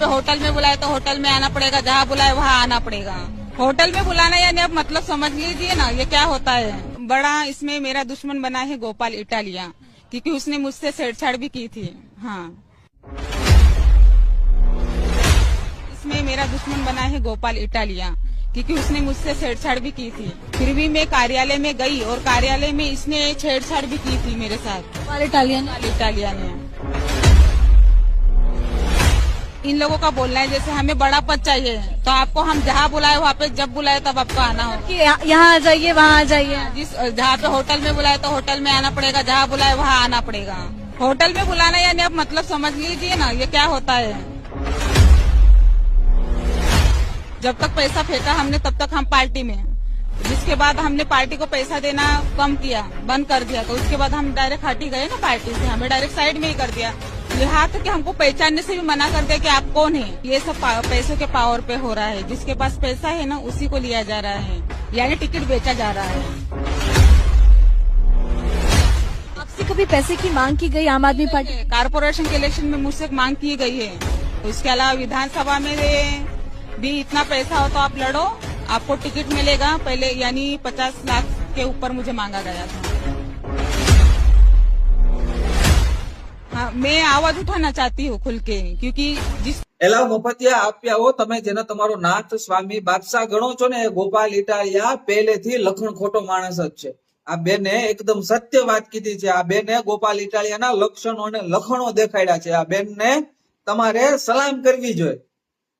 पे होटल में बुलाए तो होटल में आना पड़ेगा, जहाँ बुलाए वहाँ आना पड़ेगा। होटल में बुलाना यानी अब मतलब समझ लीजिए ना ये क्या होता है। बड़ा इसमें मेरा दुश्मन बना है गोपाल इटालिया, क्योंकि उसने मुझसे छेड़छाड़ भी की थी। हाँ, इसमें मेरा दुश्मन बना है गोपाल इटालिया, क्योंकि उसने मुझसे छेड़छाड़ भी की थी। फिर भी मैं कार्यालय में गई और कार्यालय में इसने छेड़छाड़ भी की थी मेरे साथ। गोपाल इटालिया ने इन लोगों का बोलना है जैसे हमें बड़ा पद चाहिए, तो आपको हम जहाँ बुलाए वहाँ पे, जब बुलाए तब आपको आना हो। कि यहाँ आ जाइए, वहाँ आ जाइए। जिस जहाँ पे होटल में बुलाए तो होटल में आना पड़ेगा, जहाँ बुलाए वहाँ आना पड़ेगा। होटल में बुलाना यानी अब मतलब समझ लीजिए ना ये क्या होता है। जब तक पैसा फेंका हमने तब तक हम पार्टी में, जिसके बाद हमने पार्टी को पैसा देना कम किया, बंद कर दिया, तो उसके बाद हम डायरेक्ट हटी गए ना पार्टी से, हमें डायरेक्ट साइड में ही कर दिया। यहाँ तक कि हमको पहचानने से भी मना कर दिया कि आप कौन है। ये सब पैसों के पावर पे हो रहा है, जिसके पास पैसा है ना उसी को लिया जा रहा है, यानी टिकट बेचा जा रहा है। आपसे कभी पैसे की मांग की गई आम आदमी पार्टी? कारपोरेशन के इलेक्शन में मुझसे मांग की गई है। उसके अलावा विधानसभा में भी इतना पैसा हो तो आप लड़ो, आपको टिकट मिलेगा पहले, यानी 50 लाख के ऊपर मुझे मांगा गया था। हाँ, मैं आवाज उठाना चाहती हूँ खुल के, क्योंकि जिस એલા મફતિયા આપ્યાઓ તમે જેને તમારો નાથ સ્વામી બાદશાહ ગણો છો ને, એ ગોપાલ ઇટાલિયા પહેલેથી લખણ ખોટો માણસ જ છે। આ બેને એકદમ સત્ય વાત કીધી છે। આ બેને ગોપાલ ઇટાલિયાના લક્ષણો અને લખણો દેખાડ્યા છે। આ બેનને તમારે સલામ કરવી જોઈએ।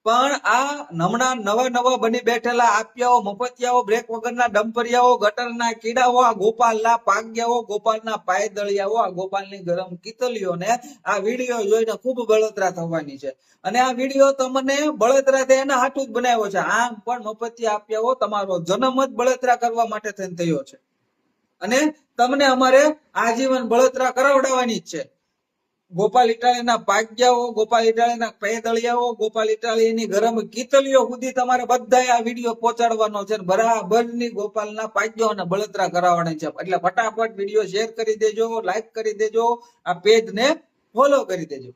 પણ આ નમણા નવા નવા બની બેઠેલા આપ્યાઓ, મફતિયાઓ, બ્રેક વગરના ડમ્પરિયાઓ, ગટરના કીડાઓ, આ ગોપાલના પાગ્યાઓ, ગોપાલના પાયદળિયાઓ, આ ગોપાલની ગરમ કીતલીઓને આ વિડીયો જોઈને ખૂબ બળતરા થવાની છે। અને આ વિડીયો તમને બળતરા થાય એના હાટું જ બનાવ્યો છે। આમ પણ મફતિયા આપ્યાઓ તમારો જન્મ જ બળતરા કરવા માટે થઈને થયો છે, અને તમને અમારે આજીવન બળતરા કરાવડાવવાની જ છે। ગોપાલ ઇટાલિયાના પાગ્યાઓ, ગોપાલ ઇટાલિયાના પેદળિયાઓ, ગોપાલ ઇટાલિયાની ગરમ કીતલીઓ સુધી તમારે બધાય આ વિડીયો પહોંચાડવાનો છે, બરાબરની ગોપાલના પાગ્યાઓને બળતરા કરાવવાની છે। એટલે ફટાફટ વિડીયો શેર કરી દેજો, લાઈક કરી દેજો, આ પેજને ફોલો કરી દેજો।